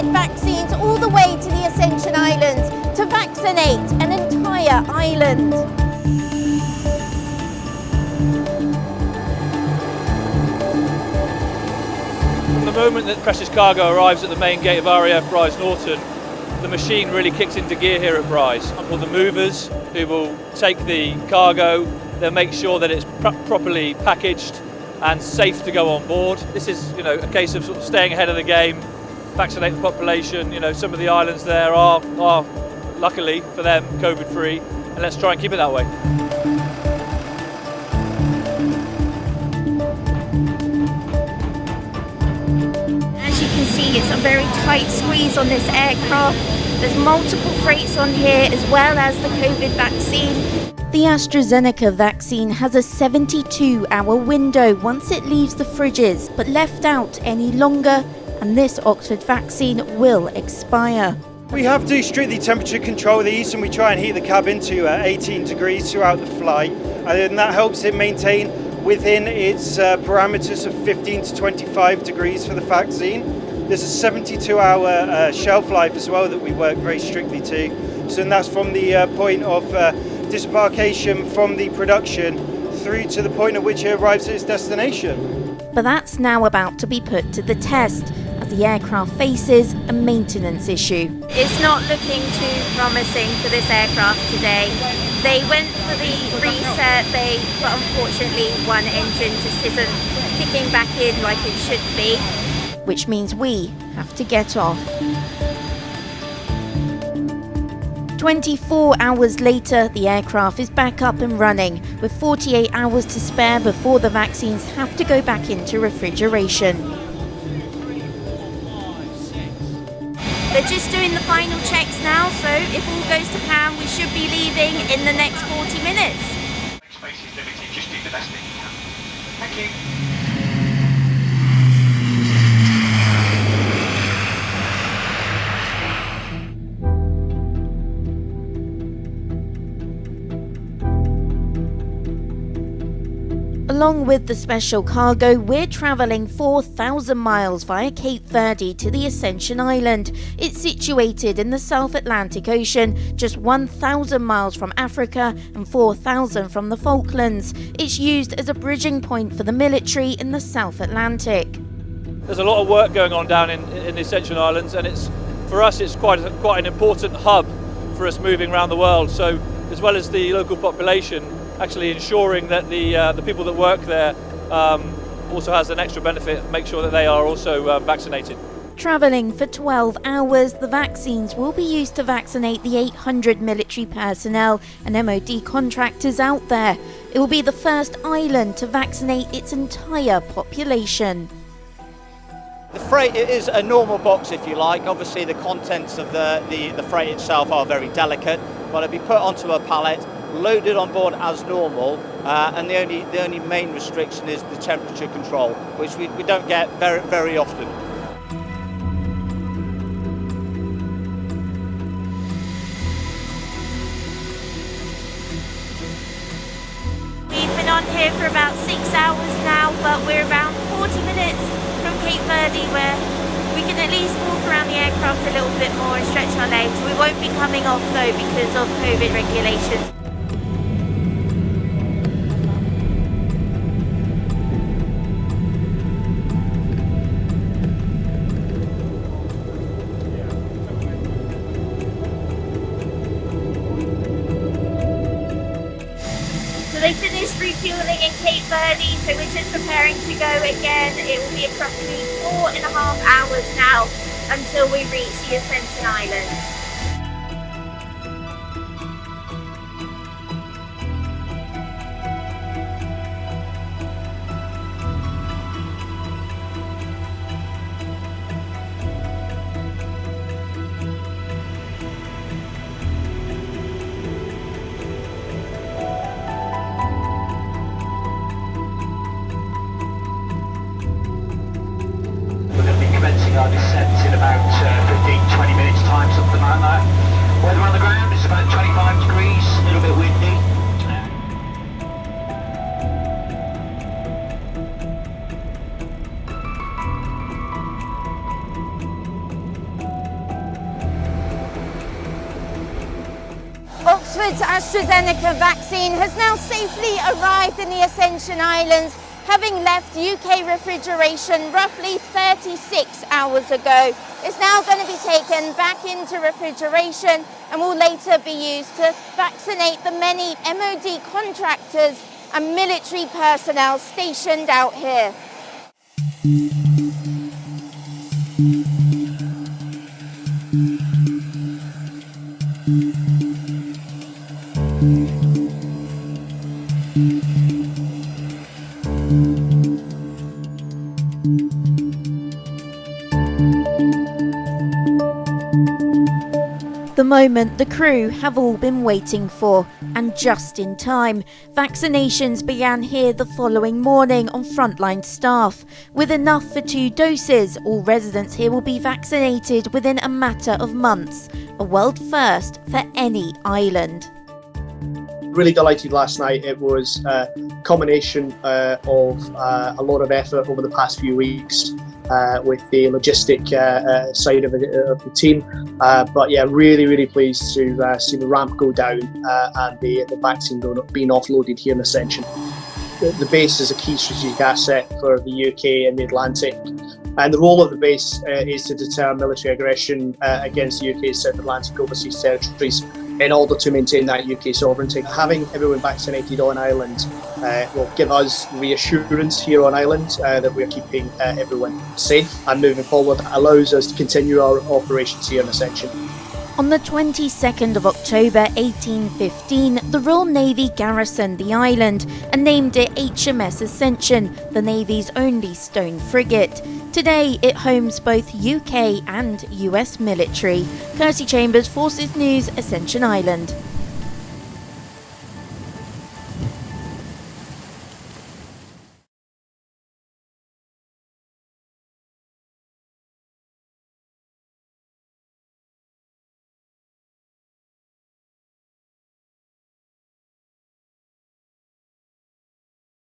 Vaccines all the way to the Ascension Island to vaccinate an entire island. From the moment that precious cargo arrives at the main gate of RAF Brize Norton, the machine really kicks into gear here at Brize. Well, the movers who will take the cargo, they'll make sure that it's properly packaged and safe to go on board. This is, a case of sort of staying ahead of the game, vaccinate the population. Some of the islands there are luckily for them, COVID-free, and let's try and keep it that way. As you can see, it's a very tight squeeze on this aircraft. There's multiple freights on here as well as the COVID vaccine. The AstraZeneca vaccine has a 72-hour window once it leaves the fridges, but left out any longer, and this Oxford vaccine will expire. We have to strictly temperature control these, and we try and heat the cabin to 18 degrees throughout the flight, and that helps it maintain within its parameters of 15 to 25 degrees for the vaccine. There's a 72-hour shelf life as well that we work very strictly to. So that's from the point of disembarkation from the production through to the point at which it arrives at its destination. But that's now about to be put to the test as the aircraft faces a maintenance issue. It's not looking too promising for this aircraft today. They went for the reset, but unfortunately one engine just isn't kicking back in like it should be. Which means we have to get off. 24 hours later, the aircraft is back up and running, with 48 hours to spare before the vaccines have to go back into refrigeration. They're just doing the final checks now, so if all goes to plan, we should be leaving in the next 40 minutes. Space is limited, just do the best thing you can. Thank you. Along with the special cargo, we're travelling 4,000 miles via Cape Verde to the Ascension Island. It's situated in the South Atlantic Ocean, just 1,000 miles from Africa and 4,000 from the Falklands. It's used as a bridging point for the military in the South Atlantic. There's a lot of work going on down in the Ascension Islands, and for us it's quite an important hub for us moving around the world. So as well as the local population, actually ensuring that the people that work there also has an extra benefit, make sure that they are also vaccinated. Travelling for 12 hours, the vaccines will be used to vaccinate the 800 military personnel and MOD contractors out there. It will be the first island to vaccinate its entire population. The freight is a normal box, if you like. Obviously the contents of the freight itself are very delicate, but it'll be put onto a pallet, loaded on board as normal, and the only main restriction is the temperature control, which we don't get very often. We've been on here for about 6 hours now, but we're around 40 minutes from Cape Verde, where we can at least walk around the aircraft a little bit more and stretch our legs. We won't be coming off though because of COVID regulations. They finished refueling in Cape Verde, so we're just preparing to go again. It will be approximately 4.5 hours now until we reach the Ascension Island. Our descent in about 15-20 minutes time, something like Oxford's AstraZeneca vaccine has now safely arrived in the Ascension Islands, having left UK refrigeration roughly 36 hours ago. It's now going to be taken back into refrigeration and will later be used to vaccinate the many MOD contractors and military personnel stationed out here. The moment the crew have all been waiting for, and just in time. Vaccinations began here the following morning on frontline staff. With enough for 2 doses, all residents here will be vaccinated within a matter of months, a world first for any island. Really delighted last night. It was a combination of a lot of effort over the past few weeks with the logistic side of the team. But yeah, really pleased to see the ramp go down and the vaccine being offloaded here in Ascension. The base is a key strategic asset for the UK and the Atlantic. And the role of the base is to deter military aggression against the UK's South Atlantic overseas territories in order to maintain that UK sovereignty. Having everyone vaccinated on island will give us reassurance here on island that we're keeping everyone safe, and moving forward allows us to continue our operations here in Ascension. On the 22nd of October 1815, the Royal Navy garrisoned the island and named it HMS Ascension, the Navy's only stone frigate. Today, it homes both UK and US military. Kirstie Chambers, Forces News, Ascension Island.